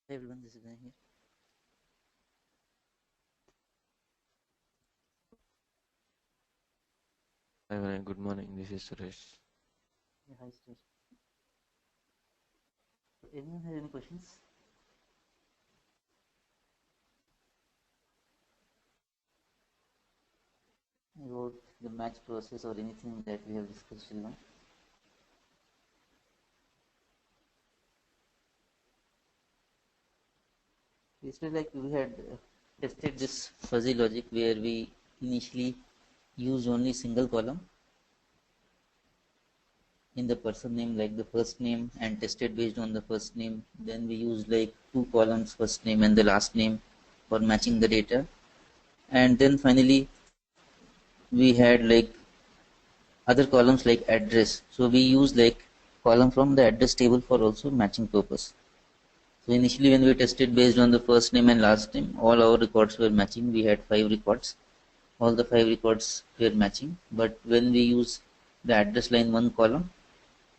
Hey everyone, this is Vinay here. Hi, Vinay. Good morning. This is Suresh. Yeah, hi Steve. So anyone has any questions about the match process or anything that we have discussed till now? Yesterday, like we had tested this fuzzy logic where we initially used only single column in the person name, like the first name, and tested based on the first name. Then we used like two columns, first name and the last name, for matching the data. And then finally, we had like other columns like address. So we use like column from the address table for also matching purpose. So initially when we tested based on the first name and last name, all our records were matching. We had 5 records. All the 5 records were matching. But when we use the address line one column,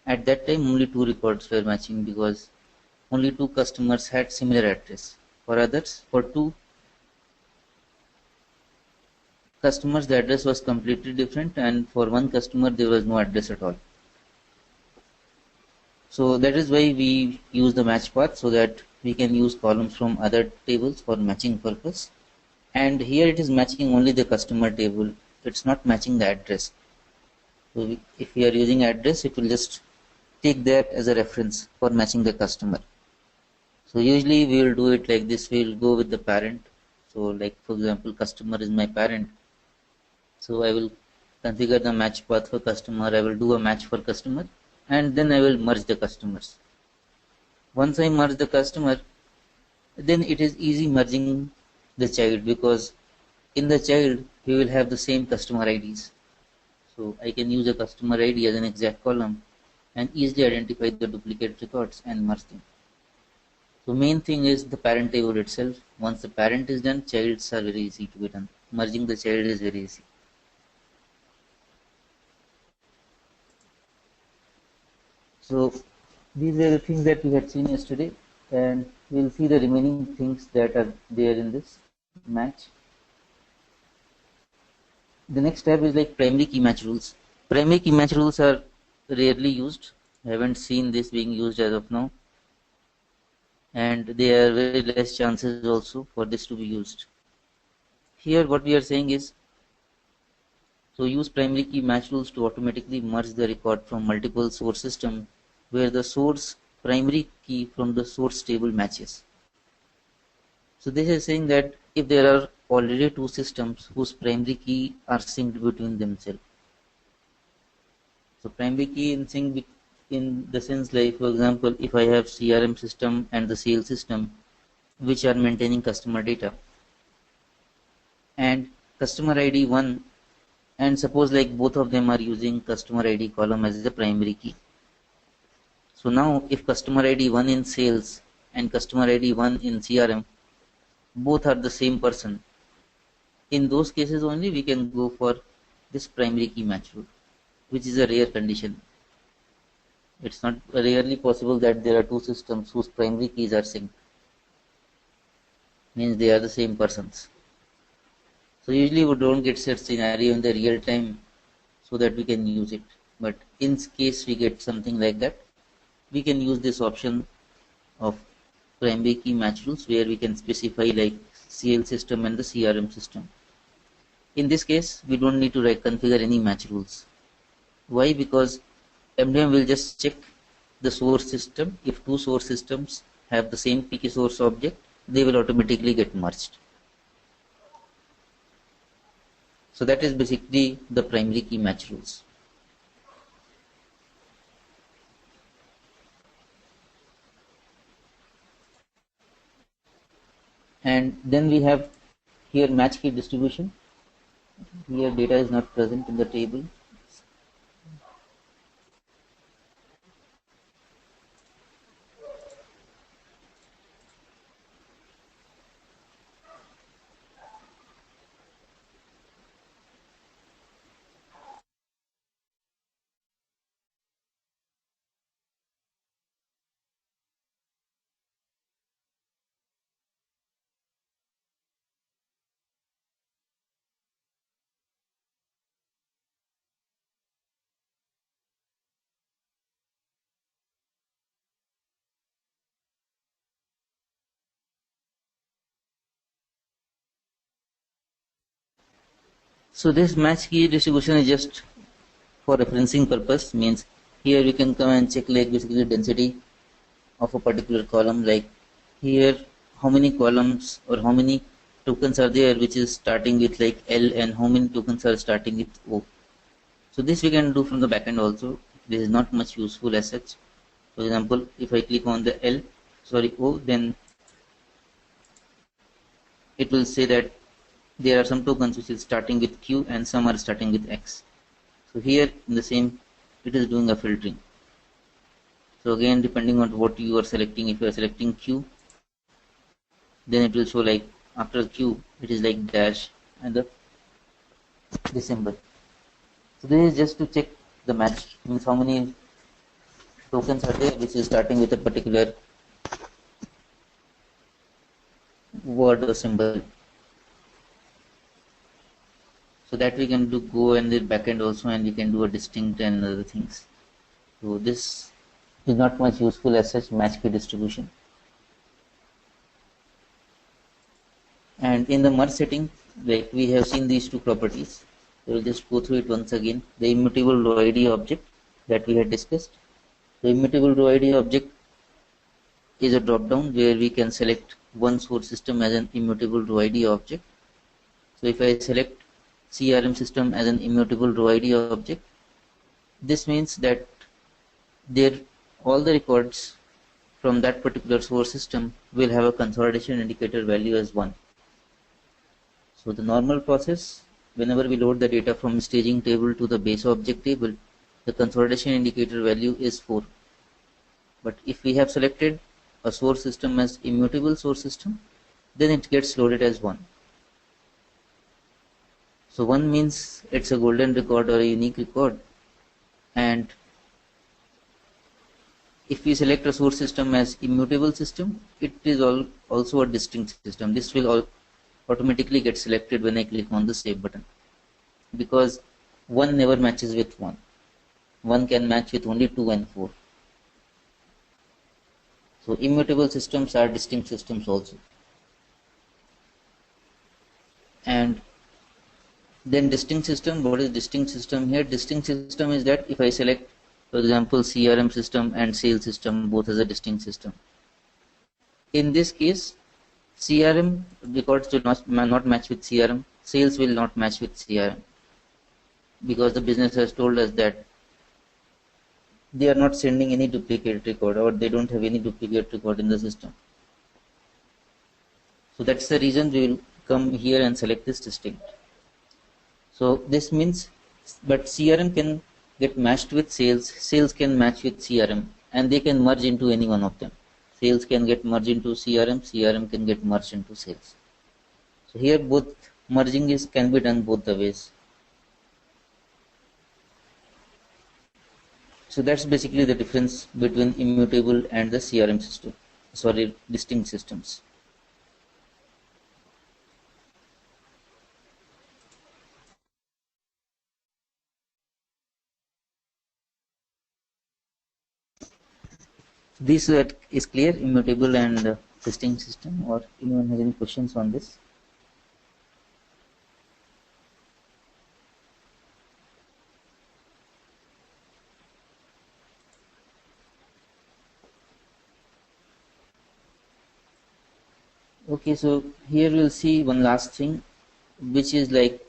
at that time only 2 records were matching because only 2 customers had similar address. For others, for 2 customers, the address was completely different, and for one customer, there was no address at all. So that is why we use the match path so that we can use columns from other tables for matching purpose. And here it is matching only the customer table. It's not matching the address. So if we are using address, it will just take that as a reference for matching the customer. So usually we will do it like this. We will go with the parent. So like for example, customer is my parent. So I will configure the match path for customer. I will do a match for customer, and then I will merge the customers. Once I merge the customer, then it is easy merging the child because in the child we will have the same customer IDs. So I can use a customer ID as an exact column and easily identify the duplicate records and merge them. So main thing is the parent table itself. Once the parent is done, childs are very easy to be done. Merging the child is very easy. So these are the things that we had seen yesterday, and we'll see the remaining things that are there in this match. The next step is like primary key match rules. Primary key match rules are rarely used. I haven't seen this being used as of now, and there are very less chances also for this to be used. Here what we are saying is, so use primary key match rules to automatically merge the record from multiple source system where the source primary key from the source table matches. So this is saying that if there are already two systems whose primary key are synced between themselves. So primary key in sync in the sense like for example if I have CRM system and the sales system which are maintaining customer data and customer ID 1, and suppose like both of them are using customer ID column as the primary key. So now if customer ID 1 in sales and customer ID 1 in CRM both are the same person, in those cases only we can go for this primary key match rule, which is a rare condition. It's not rarely possible that there are two systems whose primary keys are synced, means they are the same persons. So usually we don't get such scenario in the real time so that we can use it. But in case we get something like that, we can use this option of primary key match rules where we can specify like CL system and the CRM system. In this case, we don't need to configure any match rules. Why? Because MDM will just check the source system. If two source systems have the same key source object, they will automatically get merged. So that is basically the primary key match rules. And then we have here match key distribution. Here data is not present in the table. So this match key distribution is just for referencing purpose, means here you can come and check like basically density of a particular column, like here how many columns or how many tokens are there which is starting with like L and how many tokens are starting with O. So this we can do from the backend also. This is not much useful as such. For example, if I click on the O, then it will say that there are some tokens which is starting with Q and some are starting with X. So here in the same, it is doing a filtering. So again, depending on what you are selecting, if you are selecting Q, then it will show like after Q, it is like dash and the symbol. So this is just to check the match, means how many tokens are there which is starting with a particular word or symbol. So that we can do go and the backend also, and we can do a distinct and other things. So this is not much useful as such match key distribution. And in the merge setting, like we have seen these two properties. We will just go through it once again. The immutable row ID object that we had discussed. The immutable row ID object is a drop down where we can select one source system as an immutable row ID object. So if I select CRM system as an immutable row ID object, this means that all the records from that particular source system will have a consolidation indicator value as 1. So the normal process, whenever we load the data from staging table to the base object table, the consolidation indicator value is 4. But if we have selected a source system as immutable source system, then it gets loaded as 1. So 1 means it's a golden record or a unique record, and if we select a source system as immutable system, it is also a distinct system. This will automatically get selected when I click on the save button, because 1 never matches with 1. 1 can match with only 2 and 4. So immutable systems are distinct systems also. And then distinct system, what is distinct system here? Distinct system is that if I select, for example, CRM system and sales system both as a distinct system. In this case, CRM records will not match with CRM, sales will not match with CRM, because the business has told us that they are not sending any duplicate record, or they don't have any duplicate record in the system. So that's the reason we will come here and select this distinct. So this means, but CRM can get matched with sales, sales can match with CRM, and they can merge into any one of them. Sales can get merged into CRM, CRM can get merged into sales. So here both merging can be done both the ways. So that's basically the difference between immutable and the CRM system, distinct systems. This is clear, immutable and distinct system, or anyone has any questions on this? Okay, so here we'll see one last thing, which is like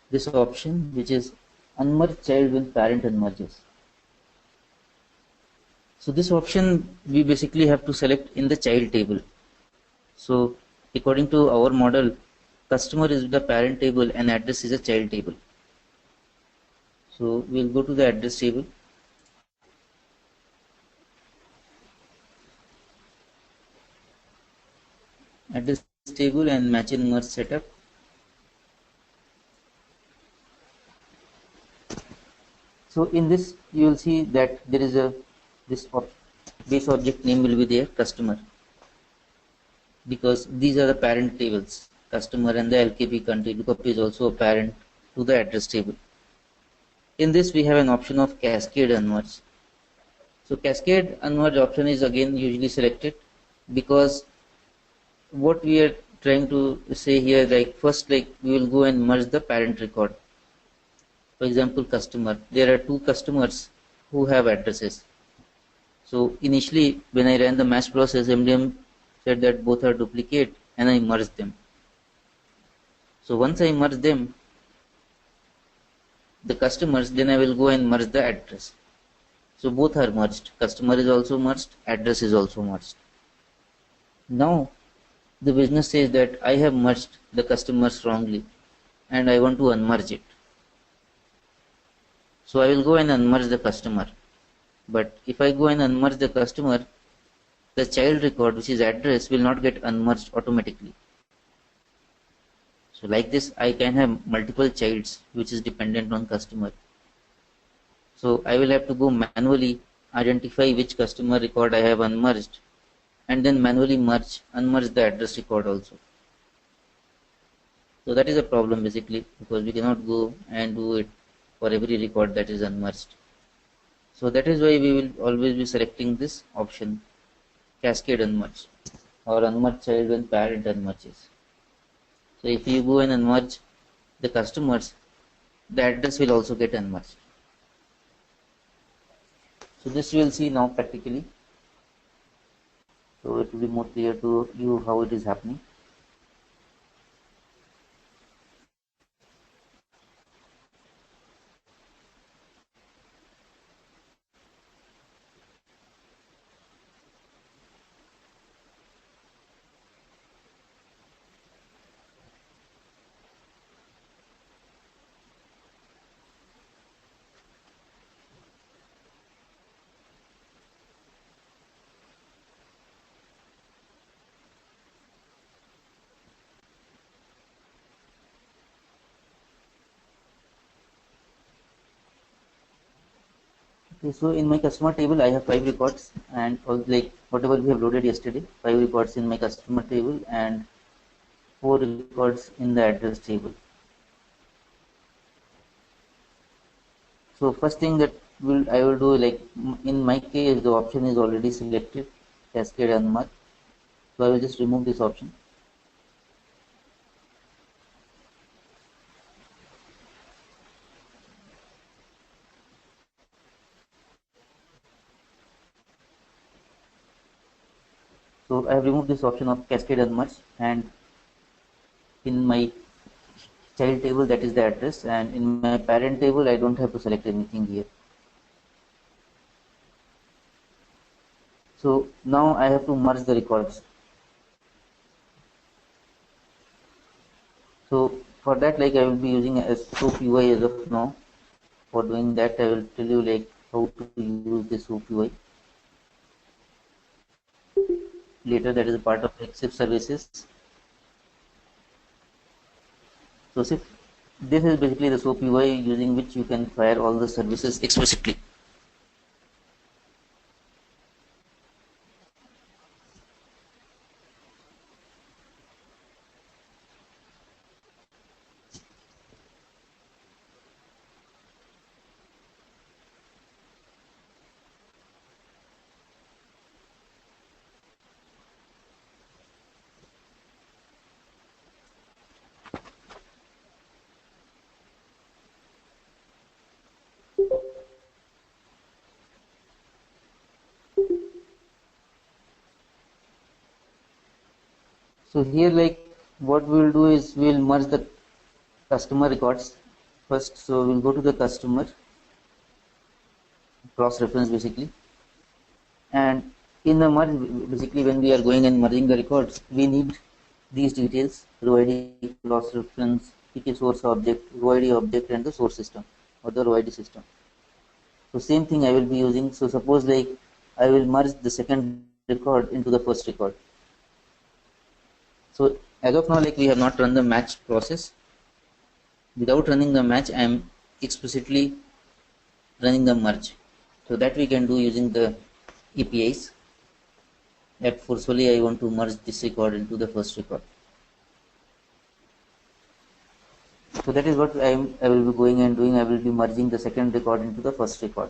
this option, which is unmerge child when parent unmerges. So this option we basically have to select in the child table. So according to our model, customer is the parent table and address is a child table. So we'll go to the address table. Address table and match and merge setup. So in this you will see that there is this base object name will be there, customer, because these are the parent tables, customer, and the LKP country lookup is also a parent to the address table. In this we have an option of cascade unmerge. So cascade unmerge option is again usually selected because what we are trying to say here, like first, like we will go and merge the parent record. For example, customer, there are two customers who have addresses. So initially when I ran the match process, MDM said that both are duplicate and I merged them. So once I merge them, the customers, then I will go and merge the address. So both are merged, customer is also merged, address is also merged. Now the business says that I have merged the customers wrongly and I want to unmerge it. So I will go and unmerge the customer. But if I go and unmerge the customer, the child record, which is address, will not get unmerged automatically. So like this, I can have multiple childs which is dependent on customer. So I will have to go manually identify which customer record I have unmerged and then manually unmerge the address record also. So that is a problem basically, because we cannot go and do it for every record that is unmerged. So that is why we will always be selecting this option, cascade unmerge, or unmerge child when parent unmerges. So if you go and unmerge the customers, the address will also get unmerged. So this you will see now practically. So it will be more clear to you how it is happening. Okay, so in my customer table, I have 5 records, and all, like whatever we have loaded yesterday, 5 records in my customer table and 4 records in the address table. So first thing that I will do, like in my case, the option is already selected, cascade unmerge. So I will just remove this option. So I have removed this option of cascade unmerge, and in my child table, that is the address, and in my parent table I don't have to select anything here. So now I have to merge the records. So for that, like I will be using a SoapUI as of now. For doing that, I will tell you like how to use this SoapUI later. That is a part of SIP services. So SIP, this is basically the SoapUI using which you can fire all the services explicitly. So here, like what we will do is we will merge the customer records first. So we'll go to the customer cross reference basically, and in the merge, basically when we are going and merging the records, we need these details: row ID, cross reference, PK source object, row ID object, and the source system or the row ID system. So same thing I will be using. So suppose like I will merge the second record into the first record. So as of now, like we have not run the match process. Without running the match, I am explicitly running the merge. So that we can do using the APIs. That forcefully I want to merge this record into the first record. So that is what I will be going and doing. I will be merging the second record into the first record.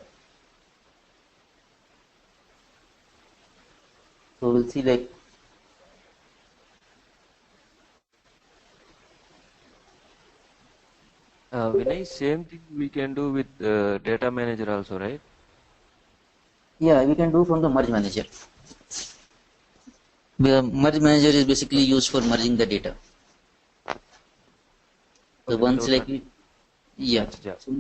So we'll see like Vinay, same thing we can do with data manager also, right? Yeah, we can do from the merge manager. The merge manager is basically used for merging the data. The Okay, ones without like running yeah. much job. So,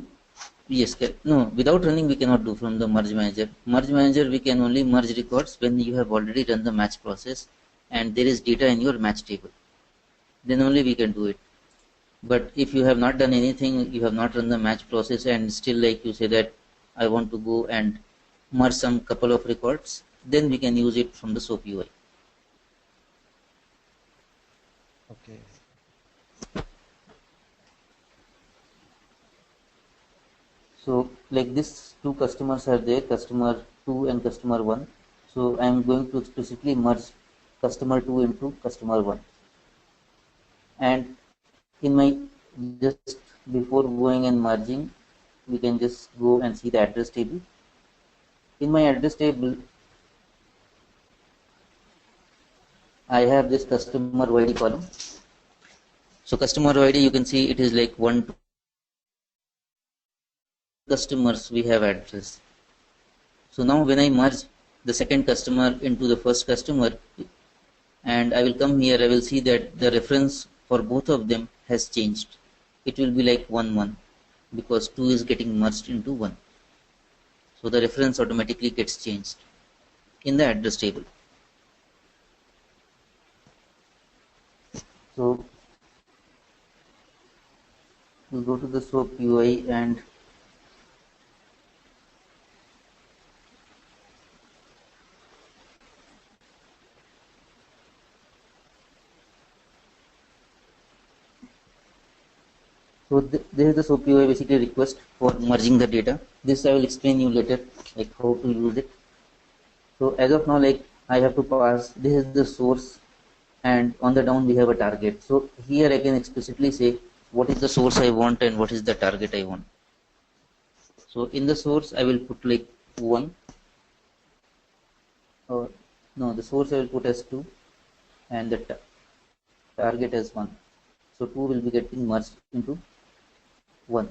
yes, no, without running we cannot do from the merge manager. Merge manager we can only merge records when you have already run the match process and there is data in your match table. Then only we can do it. But if you have not done anything, you have not run the match process and still like you say that I want to go and merge some couple of records, then we can use it from the SoapUI. Okay. So like this two customers are there, customer 2 and customer 1. So I am going to explicitly merge customer 2 into customer 1. And in my just before going and merging, we can just go and see the address table. In my address table, I have this customer ID column. So customer ID, you can see it is like one two customers we have address. So now when I merge the second customer into the first customer and I will come here, I will see that the reference for both of them has changed. It will be like 1 1 because 2 is getting merged into 1. So the reference automatically gets changed in the address table. So we'll go to the SOAP UI and so this is the SoapUI basically request for merging the data. This I will explain you later, like how to use it. So as of now, like I have to pass, this is the source and on the down we have a target. So here I can explicitly say what is the source I want and what is the target I want. So in the source I will put like 1 or no, the source I will put as 2 and the target as 1. So 2 will be getting merged into 1.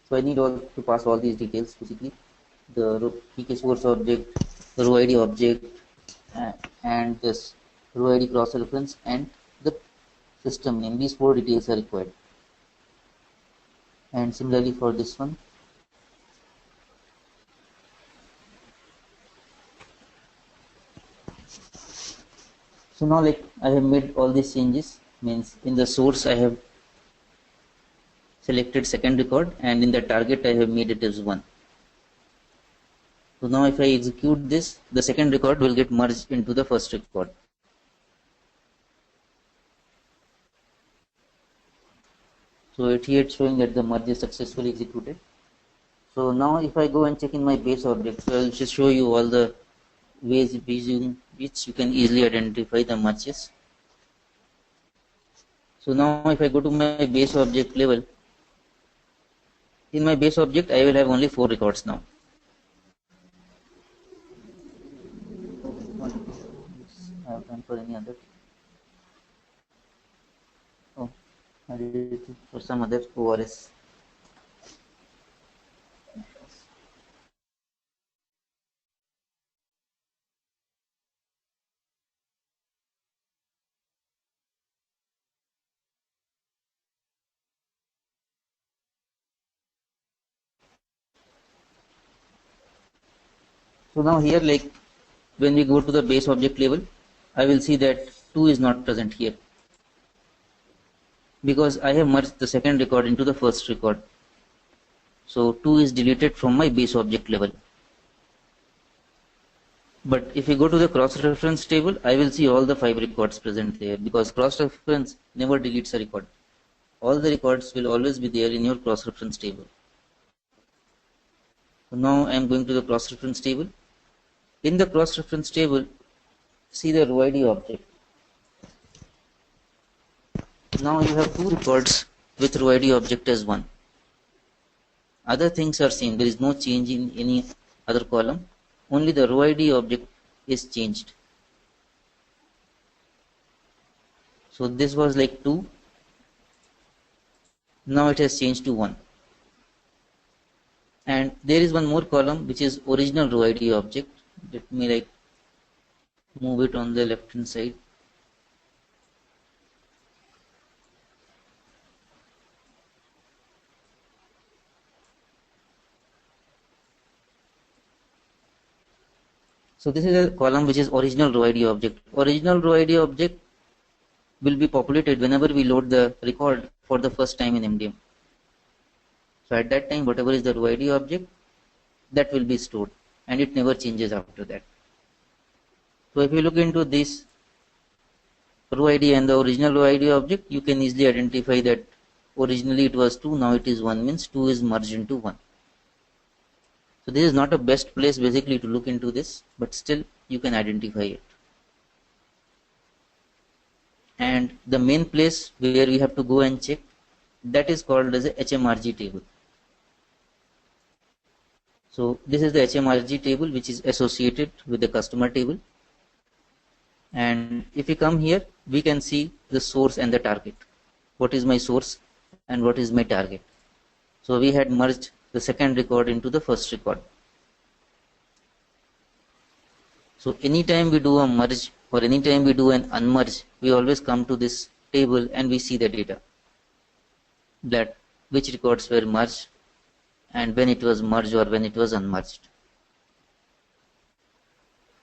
So I need all to pass all these details basically. The key source object, the row ID object, and this row ID cross reference and the system name. These 4 details are required. And similarly for this one. So now like I have made all these changes, means in the source I have selected second record and in the target I have made it as 1. So now if I execute this, the second record will get merged into the first record. So here it's showing that the merge is successfully executed. So now if I go and check in my base object, so I'll just show you all the ways using which you can easily identify the merges. So now if I go to my base object level, in my base object I will have only 4 records now. I have done for any other. Oh, I did it for some other ORS. So now here like when we go to the base object level, I will see that 2 is not present here because I have merged the second record into the first record. So 2 is deleted from my base object level. But if you go to the cross-reference table, I will see all the 5 records present there because cross-reference never deletes a record. All the records will always be there in your cross-reference table. So now I am going to the cross-reference table. In the cross-reference table, see the row ID object. Now you have 2 records with row ID object as 1. Other things are same. There is no change in any other column. Only the row ID object is changed. So this was like 2. Now it has changed to 1. And there is one more column which is original row ID object. Let me like move it on the left hand side. So this is a column which is original row ID object. Original row ID object will be populated whenever we load the record for the first time in MDM. So at that time, whatever is the row ID object, that will be stored, and it never changes after that. So if you look into this row ID and the original row ID object, you can easily identify that originally it was 2, now it is 1, means 2 is merged into 1. So this is not a best place basically to look into this, but still you can identify it. And the main place where we have to go and check, that is called as a HMRG table. So this is the HMRG table which is associated with the customer table. And if we come here, we can see the source and the target. What is my source and what is my target? So we had merged the second record into the first record. So anytime we do a merge or anytime we do an unmerge, we always come to this table and we see the data, that which records were merged and when it was merged or when it was unmerged.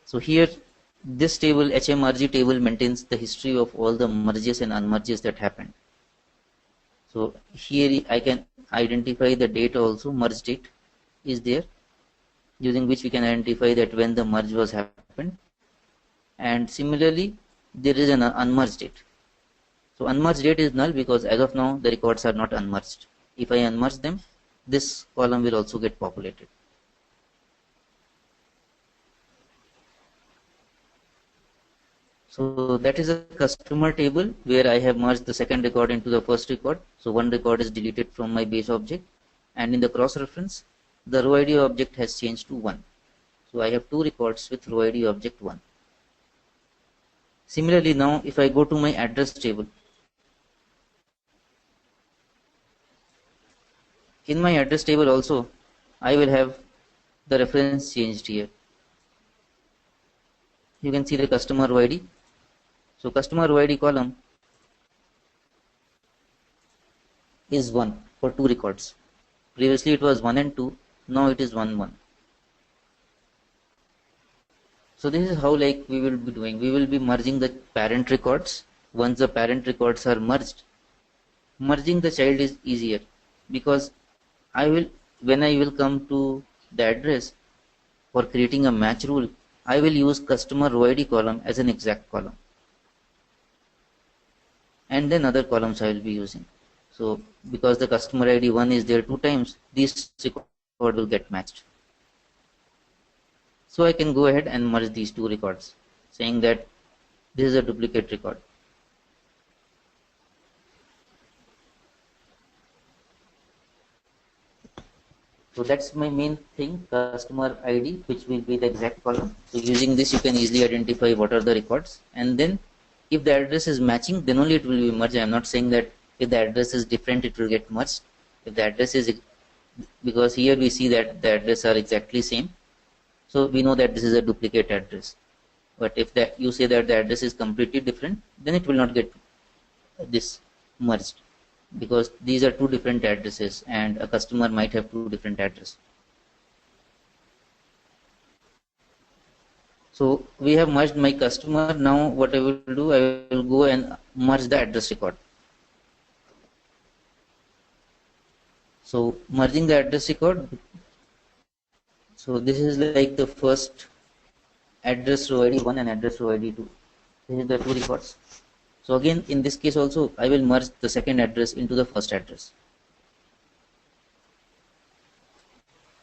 So here this table, HMRG table, maintains the history of all the merges and unmerges that happened. So here I can identify the date also, merge date is there, using which we can identify that when the merge was happened. And similarly, there is an unmerged date. So unmerged date is null because as of now the records are not unmerged. If I unmerge them, this column will also get populated. So that is a customer table where I have merged the second record into the first record. So one record is deleted from my base object, and in the cross reference, the row ID object has changed to 1. So I have 2 records with row ID object 1. Similarly, now if I go to my address table, in my address table also, I will have the reference changed here. You can see the customer row ID. So customer row ID column is 1 for 2 records. Previously it was 1 and 2, now it is 1 1. So this is how like we will be doing. We will be merging the parent records. Once the parent records are merged, merging the child is easier because when I will come to the address for creating a match rule, I will use customer row ID column as an exact column, and then other columns I will be using. So because the customer ID 1 is there 2 times, this record will get matched. So I can go ahead and merge these 2 records, saying that this is a duplicate record. So that's my main thing, customer ID, which will be the exact column. So using this, you can easily identify what are the records. And then if the address is matching, then only it will be merged. I'm not saying that if the address is different, it will get merged. If the address is, because here we see that the address are exactly same. So we know that this is a duplicate address. But if that you say that the address is completely different, then it will not get this merged, because these are 2 different addresses and a customer might have 2 different addresses. So we have merged my customer. Now what I will do, I will go and merge the address record. So merging the address record. So this is like the first address row ID 1 and address row ID 2. This is the 2 records. So again, in this case also, I will merge the second address into the first address.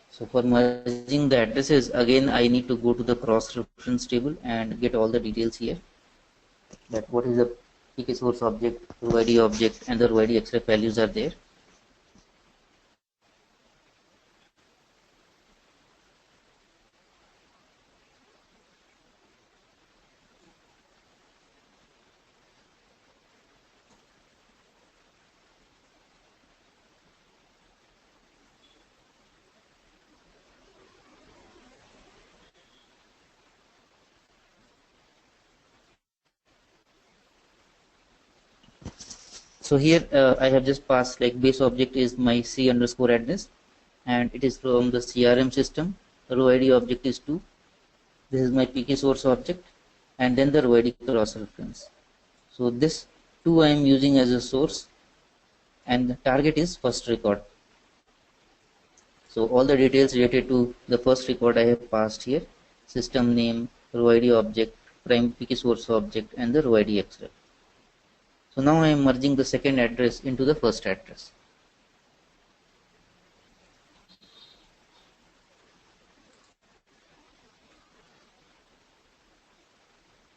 So for merging the addresses, again, I need to go to the cross reference table and get all the details here. That what is the PK source object, row ID object, and the row ID xref values are there. So here I have just passed like base object is my C underscore address, and it is from the CRM system. Row ID object is 2. This is my PK source object, and then the row ID cross reference. So this 2 I am using as a source, and the target is first record. So all the details related to the first record I have passed here: system name, row ID object, prime PK source object, and the row ID xref. So now I am merging the second address into the first address.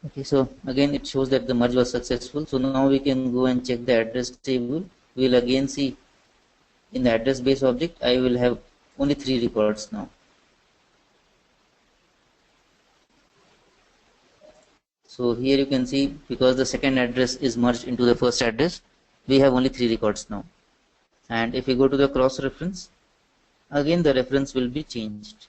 Okay, so again it shows that the merge was successful. So now we can go and check the address table. We will again see in the address base object I will have only 3 records now. So here you can see, because the second address is merged into the first address, we have only 3 records now. And if we go to the cross reference, again the reference will be changed.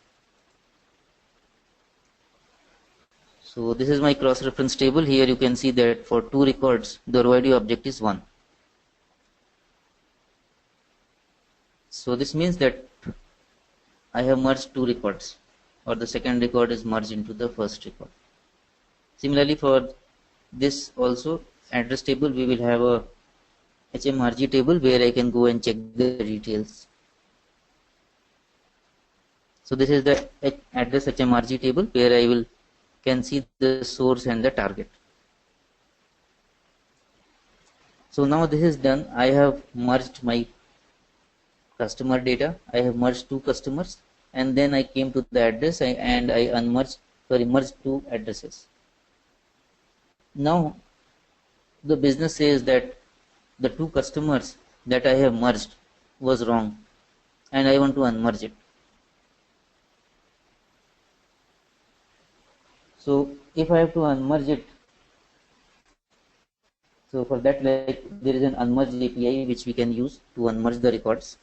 So this is my cross reference table. Here you can see that for 2 records the row ID object is 1. So this means that I have merged 2 records, or the second record is merged into the first record. Similarly, for this also address table, we will have a HMRG table where I can go and check the details. So this is the address HMRG table where I can see the source and the target. So now this is done. I have merged my customer data. I have merged 2 customers, and then I came to the address and I merged 2 addresses. Now the business says that the 2 customers that I have merged was wrong, and I want to unmerge it. So if I have to unmerge it, so for that, like, there is an unmerge API which we can use to unmerge the records.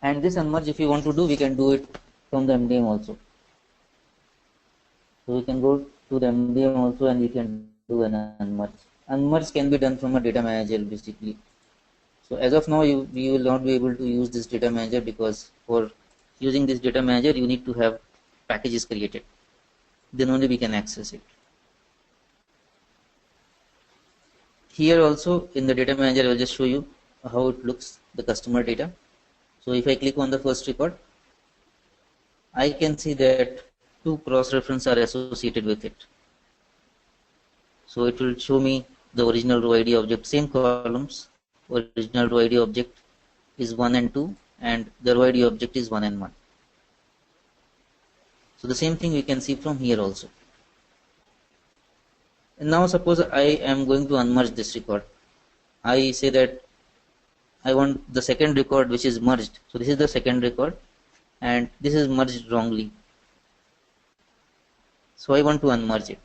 And this unmerge, if you want to do, we can do it from the MDM also. So we can go to the MDM also and we can do an unmerge. Unmerge can be done from a data manager basically. So as of now, we will not be able to use this data manager, because for using this data manager you need to have packages created. Then only we can access it. Here also in the data manager I will just show you how it looks, the customer data. So if I click on the first record, I can see that 2 cross references are associated with it. So it will show me the original row ID object, same columns. Original row ID object is 1 and 2, and the row ID object is 1 and 1. So the same thing we can see from here also. And now suppose I am going to unmerge this record. I say that I want the second record which is merged. So this is the second record, and this is merged wrongly. So I want to unmerge it.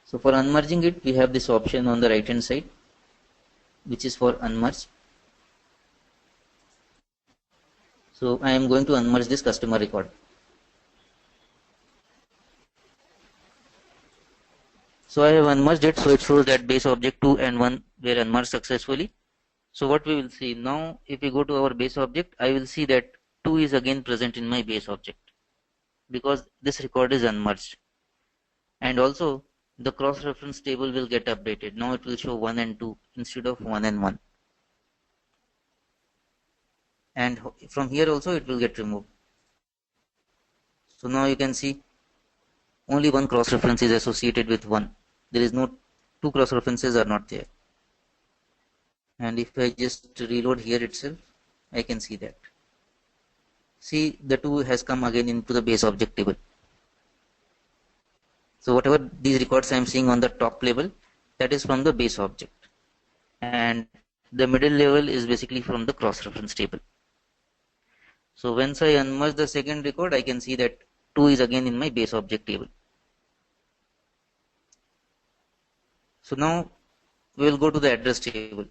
So for unmerging it, we have this option on the right hand side, which is for unmerge. So I am going to unmerge this customer record. So I have unmerged it, so it shows that base object 2 and 1 were unmerged successfully. So what we will see now, if we go to our base object, I will see that 2 is again present in my base object, because this record is unmerged. And also the cross reference table will get updated. Now it will show 1 and 2 instead of 1 and 1. And from here also it will get removed. So now you can see only 1 cross reference is associated with 1. There is no 2 cross references are not there. And if I just reload here itself, I can see that. See, the 2 has come again into the base object table. So whatever these records I am seeing on the top level, that is from the base object, and the middle level is basically from the cross reference table. So once I unmerge the second record, I can see that 2 is again in my base object table. So now we will go to the address table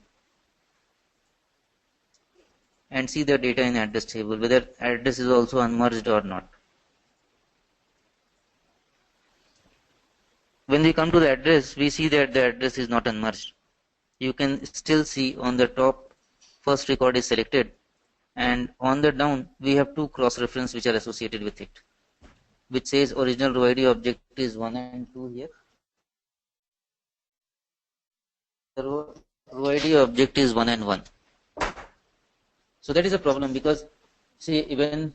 and see the data in address table, whether address is also unmerged or not. when we come to the address, we see that the address is not unmerged. You can still see on the top first record is selected, and on the down we have two cross reference which are associated with it, which says original row ID object is 1 and 2 here. The row ID object is 1 and 1. So that is a problem, because see, even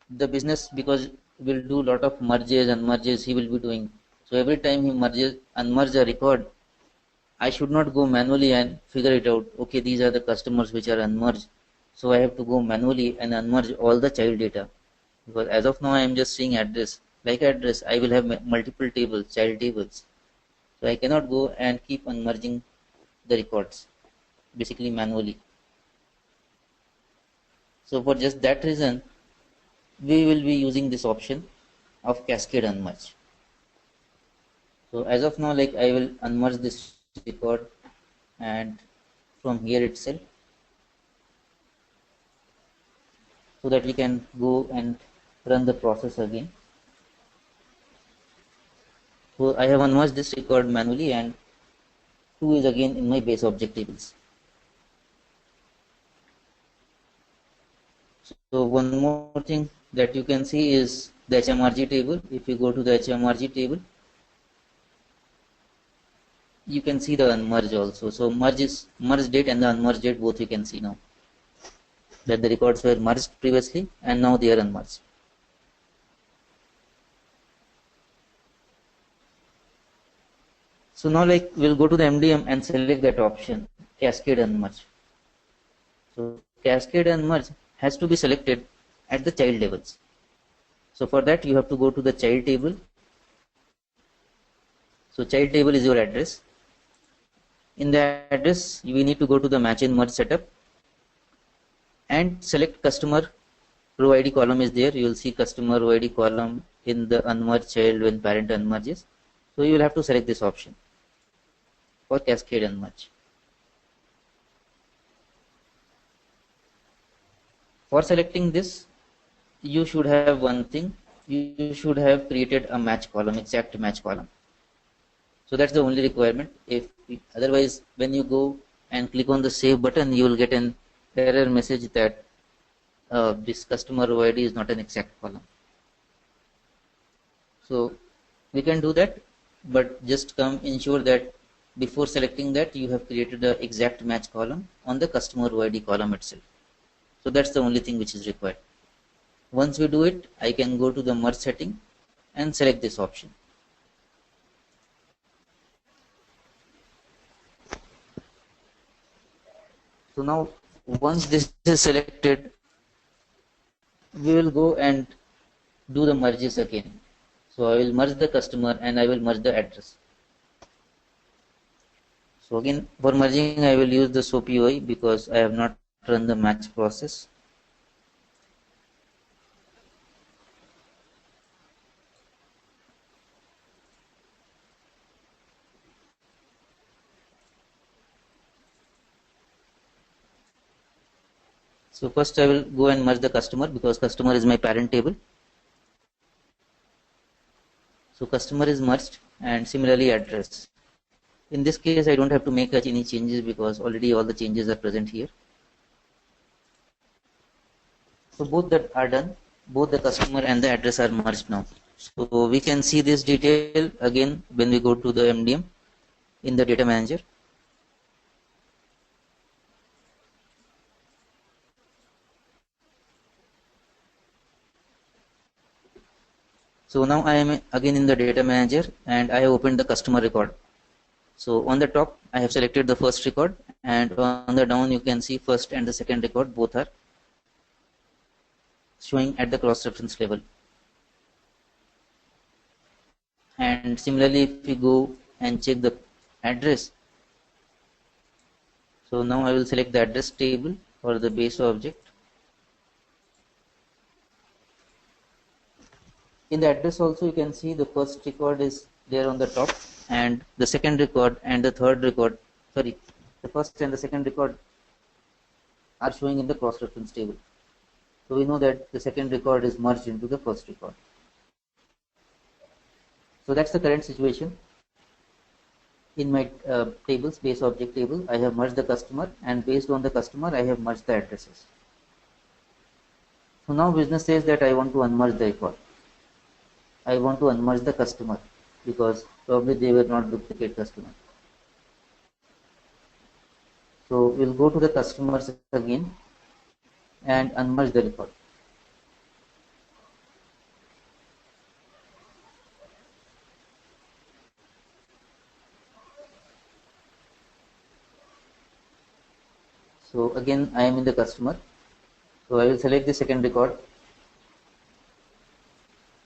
the business, because will do lot of merges and merges he will be doing. So every time he unmerge a record, I should not go manually and figure it out. Okay, these are the customers which are unmerged. So I have to go manually and unmerge all the child data, because as of now I am just seeing address. Like address, I will have multiple tables, child tables. So I cannot go and keep unmerging the records, basically manually. So for just that reason, we will be using this option of cascade unmerge. So as of now, like I will unmerge this record, and from here itself, so that we can go and run the process again. So I have unmerged this record manually, and 2 is again in my base object tables. So one more thing that you can see is the HMRG table. If you go to the HMRG table, you can see the unmerge also. So merge date and the unmerged date, both you can see now, that the records were merged previously and now they are unmerged. So now like we'll go to the MDM and select that option, cascade unmerge. So cascade unmerge has to be selected at the child levels. So for that you have to go to the child table. So child table is your address. In the address, we need to go to the match and merge setup and select customer row ID column is there. You will see customer row ID column in the unmerged child when parent unmerges. So you will have to select this option for cascade unmerge. For selecting this, you should have one thing. You should have created a match column, exact match column. So that's the only requirement. Otherwise, when you go and click on the save button, you will get an error message that this customer row ID is not an exact column. So we can do that, but just ensure that before selecting that you have created the exact match column on the customer row ID column itself. So that's the only thing which is required. Once we do it, I can go to the merge setting and select this option. So now once this is selected, we will go and do the merges again. So I will merge the customer and I will merge the address. So again, for merging I will use the SoapUI because I have not run the match process. So first I will go and merge the customer because customer is my parent table. So customer is merged, and similarly address. In this case, I don't have to make any changes because already all the changes are present here. So both that are done. Both the customer and the address are merged now. So we can see this detail again when we go to the MDM in the data manager. So now I am again in the data manager and I have opened the customer record. So on the top I have selected the first record, and on the down you can see first and the second record both are showing at the cross reference level. And similarly if we go and check the address, so now I will select the address table for the base object. In the address also you can see the first record is there on the top, and the second record and the third record, sorry, the first and the second record are showing in the cross reference table. So we know that the second record is merged into the first record. So that's the current situation. in my tables, base object table, I have merged the customer, and based on the customer, I have merged the addresses. So now business says that I want to unmerge the record. I want to unmerge the customer because probably they were not duplicate customer. So we'll go to the customers again and unmerge the record. So again, I am in the customer. So I will select the second record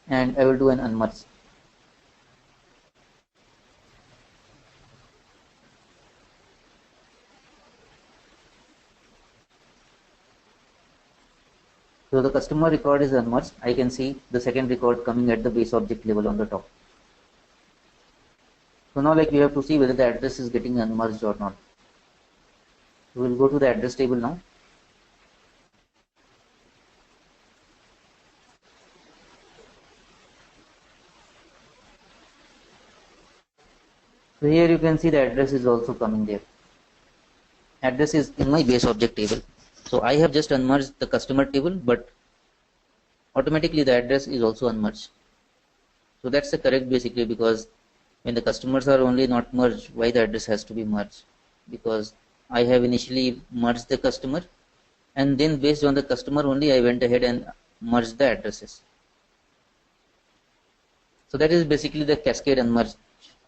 and I will do an unmerge. So the customer record is unmerged. I can see the second record coming at the base object level on the top. So now like we have to see whether the address is getting unmerged or not. So we'll go to the address table now. So here you can see the address is also coming there. Address is in my base object table. So I have just unmerged the customer table, but automatically the address is also unmerged. So that's the correct basically, because when the customers are only not merged, why the address has to be merged? Because I have initially merged the customer, and then based on the customer only I went ahead and merged the addresses. So that is basically the cascade unmerge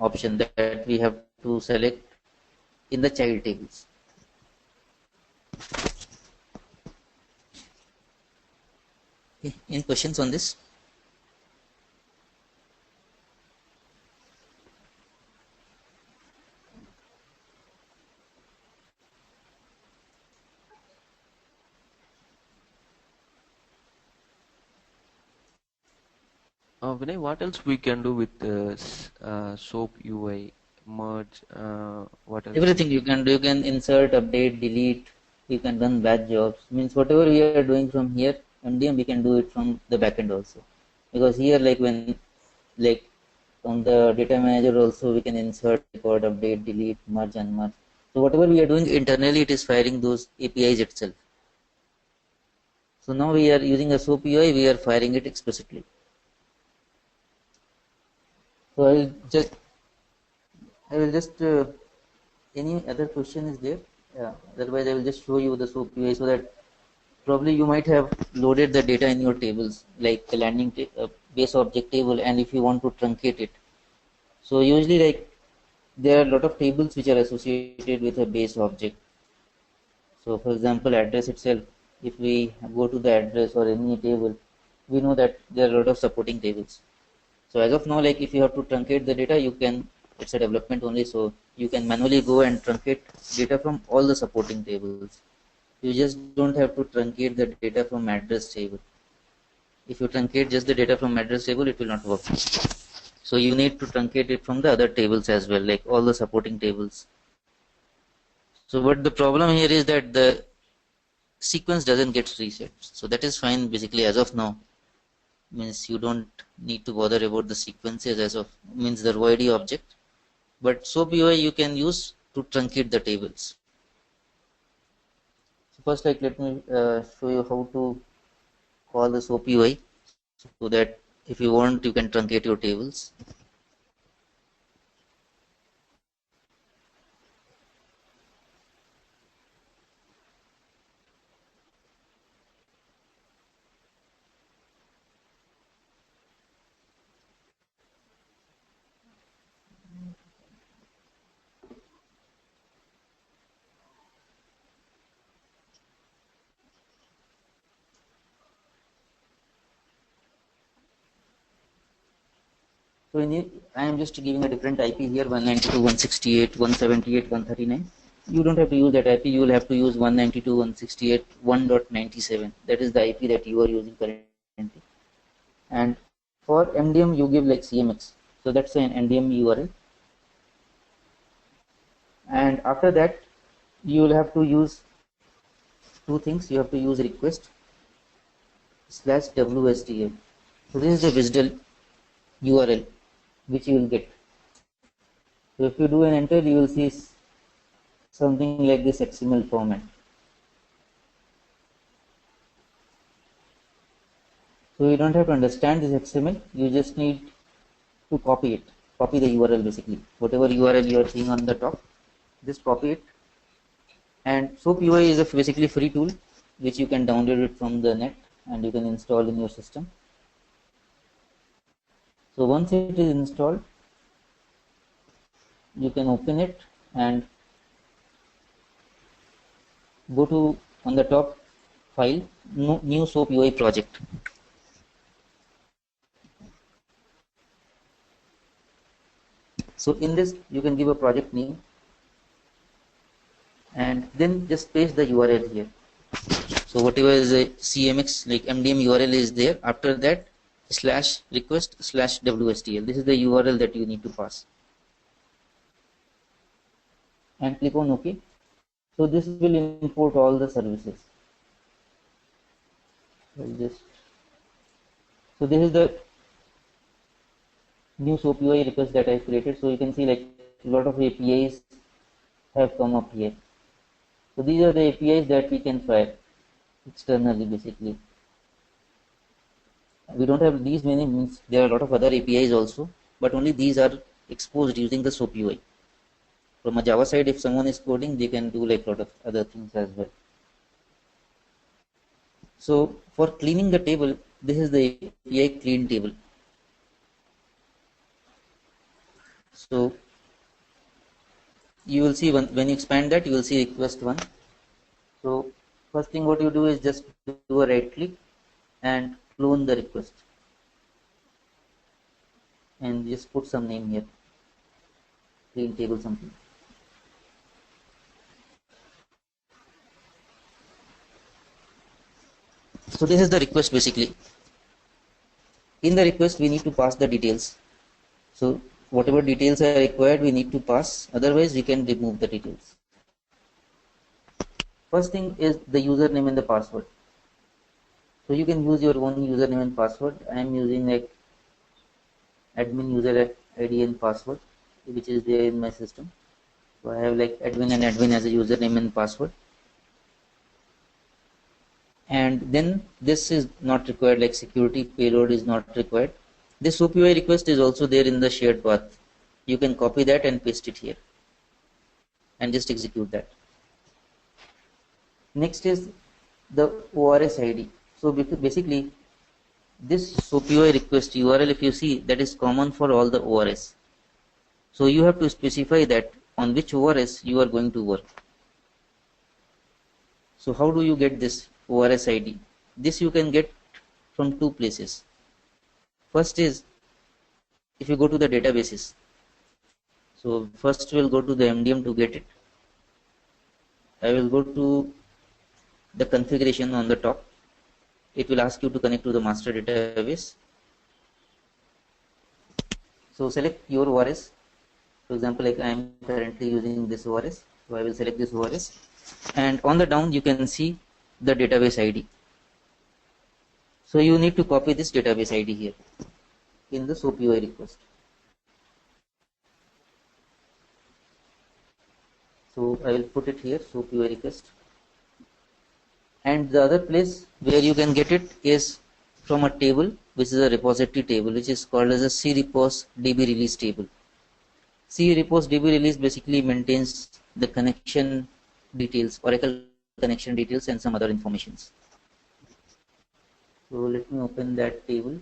option that we have to select in the child tables. Okay. Any questions on this? Vinay, what else we can do with SoapUI merge? What else? Everything you can do. You can insert, update, delete. You can run batch jobs. Means whatever we are doing from here, MDM, we can do it from the backend also. Because here, like when, like on the data manager also, we can insert, record, update, delete, merge, unmerge. So whatever we are doing internally, it is firing those APIs itself. So now we are using a SoapUI, we are firing it explicitly. So I will just any other question is there? Yeah. Otherwise, I will just show you the SoapUI so that probably you might have loaded the data in your tables, like the landing base object table, and if you want to truncate it. So usually, like there are a lot of tables which are associated with a base object. So for example, address itself, if we go to the address or any table, we know that there are a lot of supporting tables. So as of now, like if you have to truncate the data, you can, it's a development only, so you can manually go and truncate data from all the supporting tables. You just don't have to truncate the data from address table. If you truncate just the data from address table, it will not work. So you need to truncate it from the other tables as well, like all the supporting tables. So but the problem here is that the sequence doesn't get reset. So that is fine basically as of now. Means you don't need to bother about the sequences as of, means the void object. But SoapUI you can use to truncate the tables. So first, like let me show you how to call the SoapUI so that if you want you can truncate your tables. So I am just giving a different IP here, 192.168.178.139. You don't have to use that IP. You will have to use 192.168.1.97. That is the IP that you are using currently. And for MDM, you give like CMX. So that's an MDM URL. And after that, you will have to use two things. You have to use request / WSDL. So this is the WSDL URL which you will get. So if you do an enter, you will see something like this XML format. So you don't have to understand this XML, you just need to copy it, copy the URL basically. Whatever URL you are seeing on the top, just copy it. And SoapUI is a basically free tool which you can download it from the net and you can install in your system. So once it is installed, you can open it and go to on the top file, new SoapUI project. So in this you can give a project name and then just paste the URL here. So whatever is a CMX like MDM URL is there, after that /request/WSTL. This is the URL that you need to pass. And click on OK. So this will import all the services. So this is the new SoapUI request that I created. So you can see like a lot of APIs have come up here. So these are the APIs that we can fire externally basically. We don't have these many, means there are a lot of other APIs also, but only these are exposed using the SoapUI. From a Java side, if someone is coding, they can do like a lot of other things as well. So for cleaning the table, this is the API clean table. So you will see when you expand that, you will see request one. So first thing what you do is just do a right click and clone the request and just put some name here, clean table something. So this is the request basically. In the request we need to pass the details. So whatever details are required we need to pass, otherwise we can remove the details. First thing is the username and the password. So you can use your own username and password. I am using like admin user ID and password which is there in my system. So I have like admin and admin as a username and password. And then this is not required, like security payload is not required. This SoapUI request is also there in the shared path. You can copy that and paste it here and just execute that. Next is the ORS ID. So basically this SoapUI request URL, if you see, that is common for all the ORS. So you have to specify that on which ORS you are going to work. So how do you get this ORS ID? This you can get from two places. First is if you go to the databases. So first we'll go to the MDM to get it. I will go to the configuration on the top. It will ask you to connect to the master database. So select your ORS. For example, like I am currently using this ORS. So I will select this ORS. And on the down you can see the database ID. So you need to copy this database ID here in the SoapUI request. So I will put it here, SoapUI request. And the other place where you can get it is from a table, which is a repository table, which is called as a crepos db release table. crepos db release basically maintains the connection details, Oracle connection details, and some other informations. So let me open that table.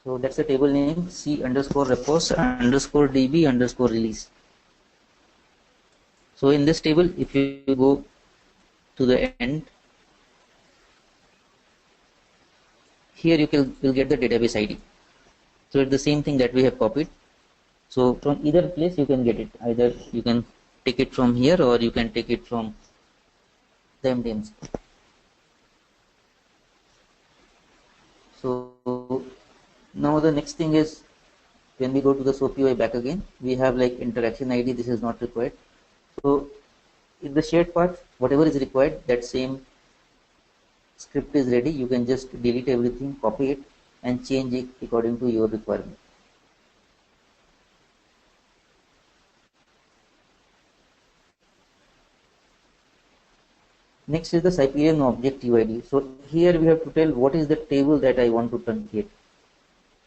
So that's the table name, c_repos_db_release. So in this table, if you go to the end, here you will get the database ID. So it's the same thing that we have copied. So from either place you can get it. Either you can take it from here or you can take it from the MDMs. So now the next thing is when we go to the SoapUI back again, we have like interaction ID. This is not required. So in the shared path, whatever is required, that same script is ready, you can just delete everything, copy it, and change it according to your requirement. Next is the Siberian object UID. So here we have to tell what is the table that I want to truncate.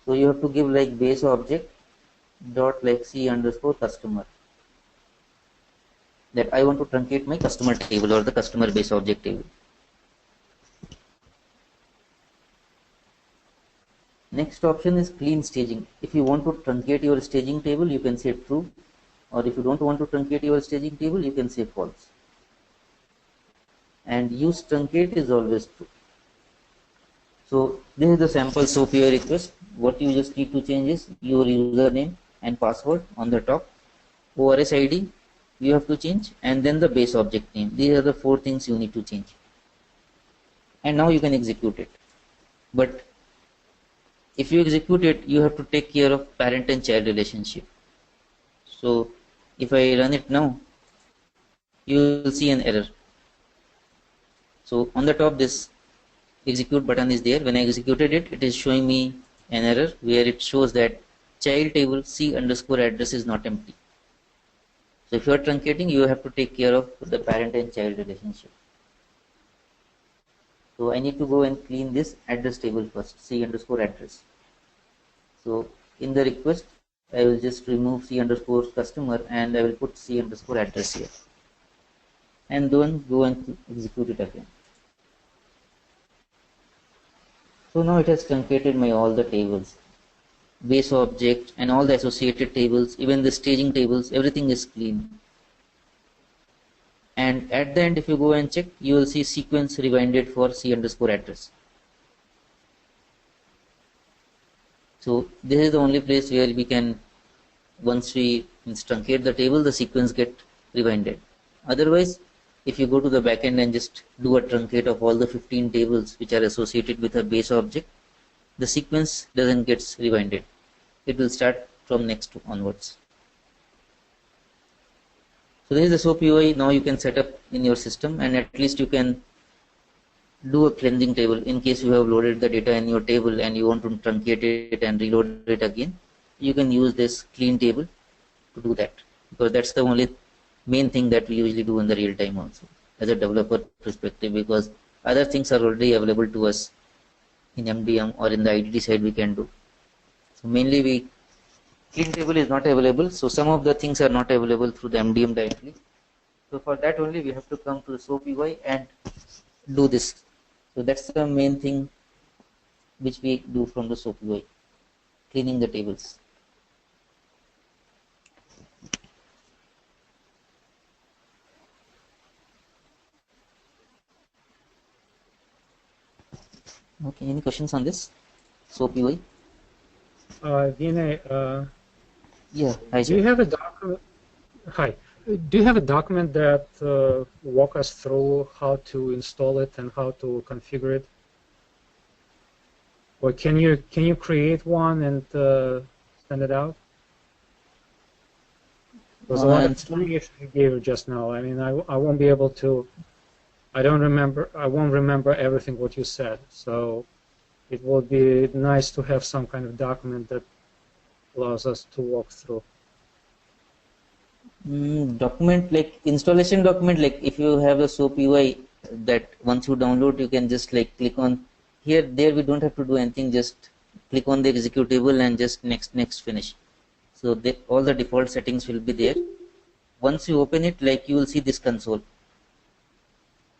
So you have to give like base object dot like c underscore customer, that I want to truncate my customer table or the customer base object table. Next option is clean staging. If you want to truncate your staging table, you can say true, or if you don't want to truncate your staging table, you can say false. And use truncate is always true. So this is the sample SoapUI request. What you just need to change is your username and password on the top, ORS ID you have to change, and then the base object name. These are the 4 things you need to change. And now you can execute it. But if you execute it, you have to take care of parent and child relationship. So if I run it now, you will see an error. So on the top, this execute button is there. When I executed it, it is showing me an error where it shows that child table c underscore address is not empty. So if you are truncating, you have to take care of the parent and child relationship. So I need to go and clean this address table first, c underscore address. So in the request, I will just remove c underscore customer and I will put c underscore address here. And then go and execute it again. So now it has truncated my all the tables, base object and all the associated tables, even the staging tables, everything is clean. And at the end, if you go and check, you will see sequence rewinded for c underscore address. So this is the only place where we can, once we truncate the table, the sequence get rewinded. Otherwise, if you go to the backend and just do a truncate of all the 15 tables which are associated with a base object, the sequence doesn't get rewinded. It will start from next onwards. So this is the SoapUI. Now you can set up in your system, and at least you can do a cleansing table in case you have loaded the data in your table and you want to truncate it and reload it again. You can use this clean table to do that, because that's the only main thing that we usually do in the real time also as a developer perspective, because other things are already available to us in MDM or in the IDD side we can do. So mainly clean table is not available, so some of the things are not available through the MDM directly. So for that only we have to come to the SoapUI and do this. So that's the main thing which we do from the SoapUI, cleaning the tables. Okay, any questions on this SoapUI? Vinay, Yeah, hi, do you have a document? Hi, do you have a document that walk us through how to install it and how to configure it? Or can you create one and send it out? Because a lot of information you gave just now. I mean, I won't be able to. I won't remember everything what you said. So it would be nice to have some kind of document that allows us to walk through. Document like installation document, like if you have a SoapUI that once you download, you can just like click on here, there we don't have to do anything, just click on the executable and just next finish. So all the default settings will be there. Once you open it, like you will see this console.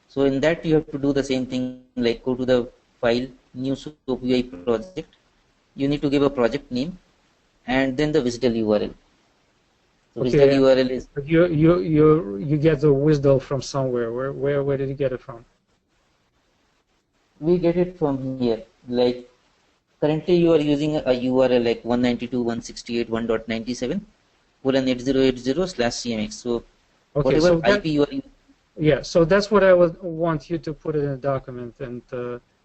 So in that you have to do the same thing, like go to the file, new SoapUI project. You need to give a project name and then the WSDL URL. So Okay, WSDL URL is. But you get the WSDL from somewhere. Where did you get it from? We get it from here. Like currently you are using a URL like 192.168.1.97 :8080/CMX. So Okay, whatever so IP you are using. yeah, so that's what I would want you to put it in a document, and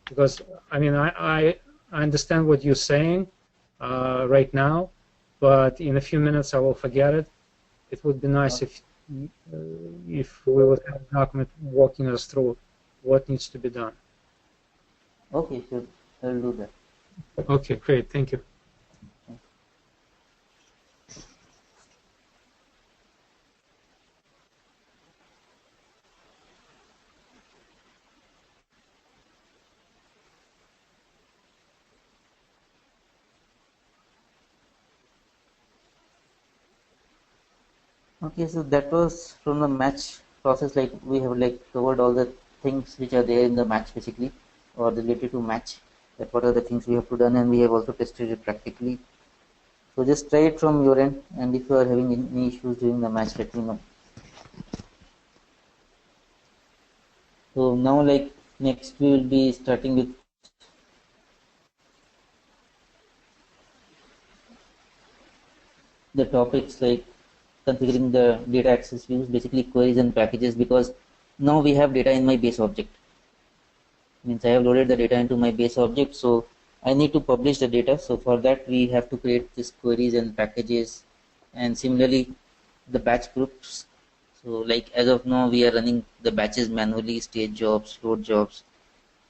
because I mean I understand what you're saying right now, but in a few minutes I will forget it. It would be nice if we would have a document walking us through what needs to be done. Okay, sure. I will do that. Okay, great. Thank you. Okay, so that was from the match process. Like we have like covered all the things which are there in the match basically, or related to match. That what are the things we have to done, and we have also tested it practically. So just try it from your end, and if you are having any issues during the match, let me know. So now, like next, we will be starting with the topics like configuring the data access views, basically queries and packages. Because now we have data in my base object. Means I have loaded the data into my base object, so I need to publish the data. So for that, we have to create these queries and packages, and similarly the batch groups. So like as of now, we are running the batches manually, stage jobs, load jobs.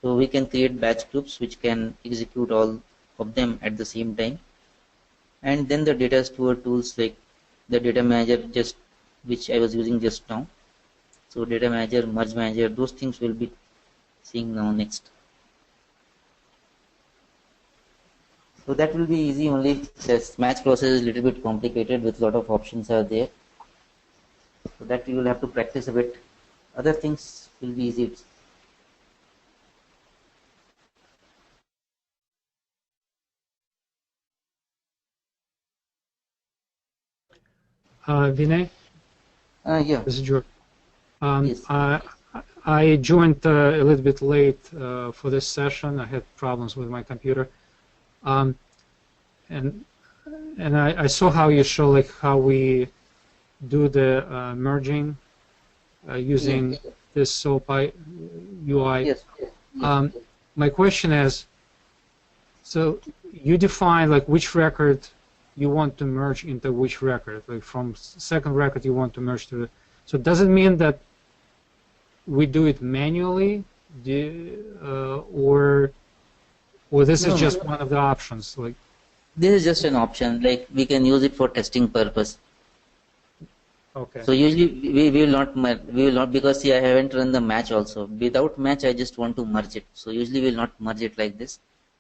So we can create batch groups which can execute all of them at the same time. And then the data store tools like the data manager, just which I was using just now. So data manager, merge manager, those things will be seeing now next. So that will be easy, only the match process is a little bit complicated with a lot of options are there. So that you will have to practice a bit. Other things will be easy. Vinay, Yeah, this is George. yes. I joined a little bit late for this session. I had problems with my computer, um, and I saw how you show like how we do the merging using Yes, this SoapUI UI. yes, yes, yes. Um, my question is, so you define like which record you want to merge into which record, like from second record you want to merge to the, so does it mean that we do it manually, or this is No, just no. one of the options? Like, This is just an option. Like we can use it for testing purpose. okay, So usually we will not because see I haven't run the match also. Without match I just want to merge it. So usually we will not merge it like this.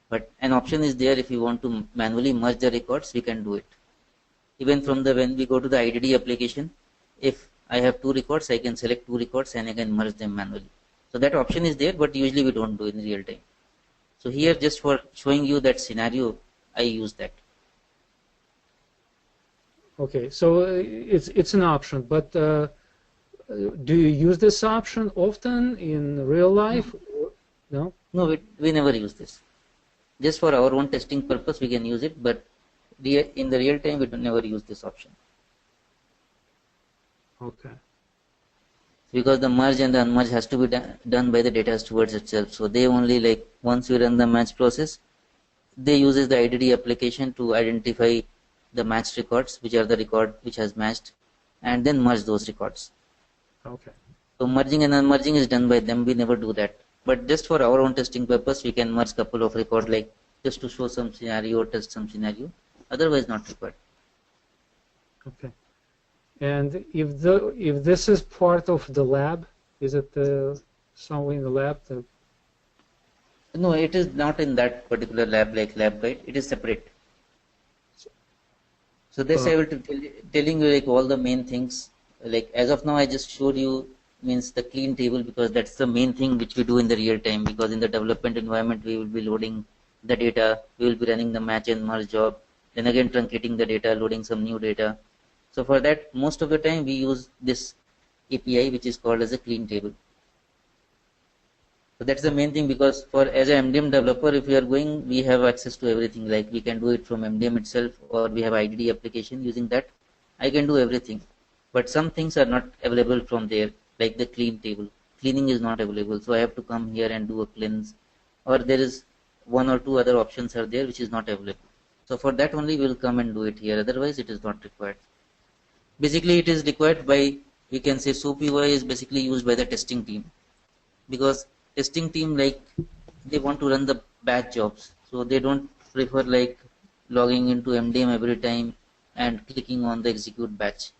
But an option is there if you want to manually merge the records, we can do it. Even from the when we go to the IDD application, if I have two records, I can select two records and I can merge them manually. So that option is there, but usually we don't do in real time. So here just for showing you that scenario, I use that. okay. So it's an option, but do you use this option often in real life? No. No, we never use this. Just for our own testing purpose, we can use it, but in the real time, we don't never use this option. Okay. Because the merge and the unmerge has to be done by the data stewards itself. So they only like once we run the match process, they uses the IDD application to identify the matched records, which are the record which has matched, and then merge those records. Okay. So merging and unmerging is done by them. We never do that. But just for our own testing purpose, we can merge couple of records like just to show some scenario, test some scenario. Otherwise, not required. Okay. And if this is part of the lab, is it somewhere in the lab? No, it is not in that particular lab like lab guide. It is separate. So this I will telling you like all the main things. Like as of now, I just showed you means the clean table because that's the main thing which we do in the real time. Because in the development environment, we will be loading the data, we will be running the match and merge job, then again truncating the data, loading some new data. So for that, most of the time we use this API which is called as a clean table. So that's the main thing because for as a MDM developer, if we are going, we have access to everything. Like we can do it from MDM itself, or we have IDD application using that. I can do everything, but some things are not available from there, like the clean table. Cleaning is not available, so I have to come here and do a cleanse, or there is one or two other options are there which is not available. So for that only we will come and do it here. Otherwise, it is not required. Basically, it is required by we can say SoapUI is basically used by the testing team because testing team like they want to run the batch jobs, so they don't prefer like logging into MDM every time and clicking on the execute batch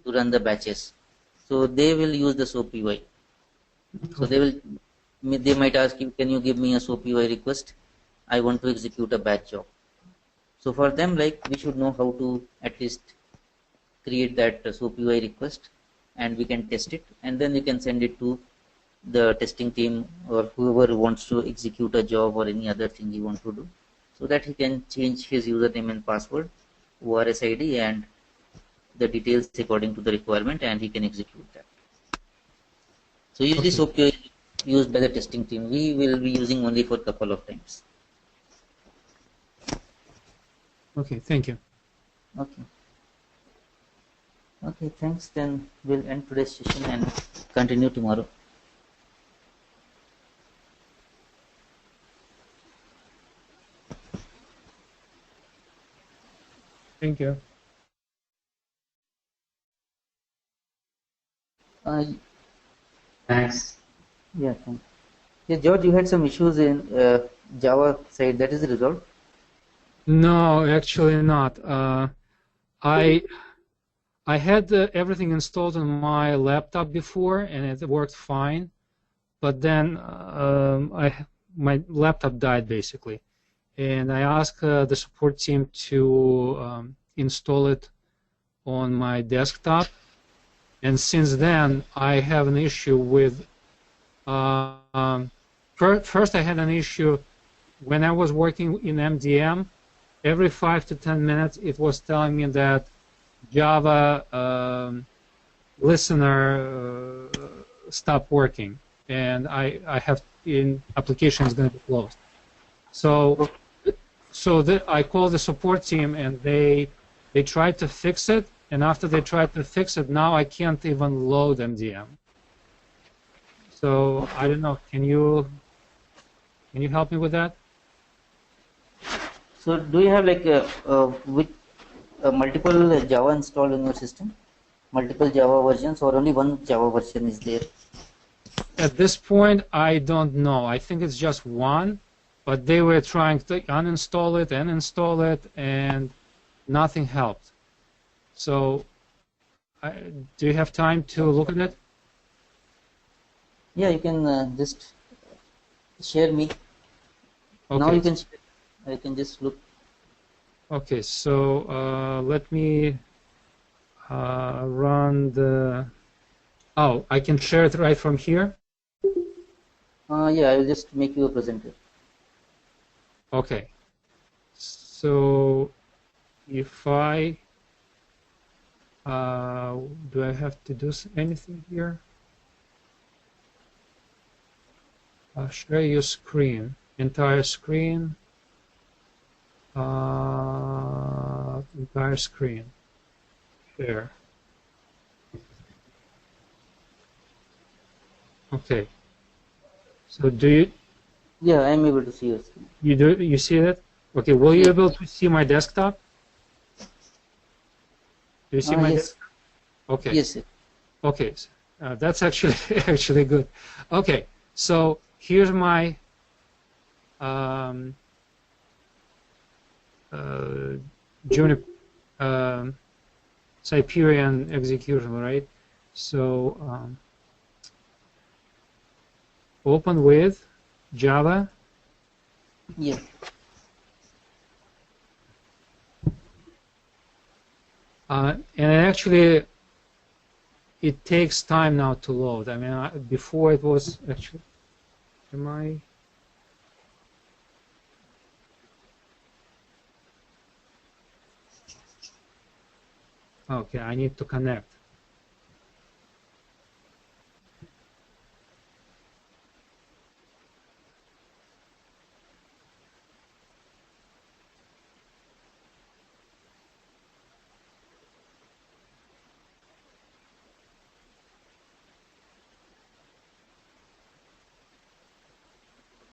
to run the batches. So they will use the SoapUI. So Okay. they might ask you, can you give me a SoapUI request? I want to execute a batch job. So for them, like we should know how to at least create that SoapUI request, and we can test it, and then we can send it to the testing team or whoever wants to execute a job or any other thing he wants to do, so that he can change his username and password, ORS ID, and the details according to the requirement, and he can execute that. So usually Okay. SoapUI is used by the testing team. We will be using only for a couple of times. Okay. Thank you. Okay. Okay, thanks. Then we'll end today's session and continue tomorrow. Thank you. Uh, Thanks. yeah, thanks. Yeah, George, you had some issues in Java side. That is resolved. No, actually not. I I had everything installed on my laptop before, and it worked fine. But then my laptop died basically, and I asked the support team to install it on my desktop. And since then, I have an issue with. First, I had an issue when I was working in MDM. Every 5 to 10 minutes, it was telling me that Java listener stopped working, and I have in application is going to be closed. So I called the support team, and they tried to fix it. And after they tried to fix it, now I can't even load MDM. So I don't know. Can you help me with that? So do you have like with multiple Java installed in your system? Multiple Java versions, or only one Java version is there? At this point, I don't know. I think it's just one, but they were trying to uninstall it and install it, and nothing helped. So, do you have time to look at it? Yeah, you can just share me. Now Okay. you can share. I can just look. Okay. So let me run the. Oh, I can share it right from here. Yeah, I will just make you a presenter. Okay. So if I do I have to do anything here? Share your screen, entire screen, entire screen, share. Okay. So do you Yeah, I am able to see your screen. you see that? Okay. Will you Yeah. able to see my desktop? Do you see my Yes. desktop? Okay. Yes. Okay. That's actually actually good. Okay. So here's my Juniper Siberian execution, right? So open with Java. Yeah. And actually, it takes time now to load. I mean, before it was actually. Am I? Okay, I need to connect.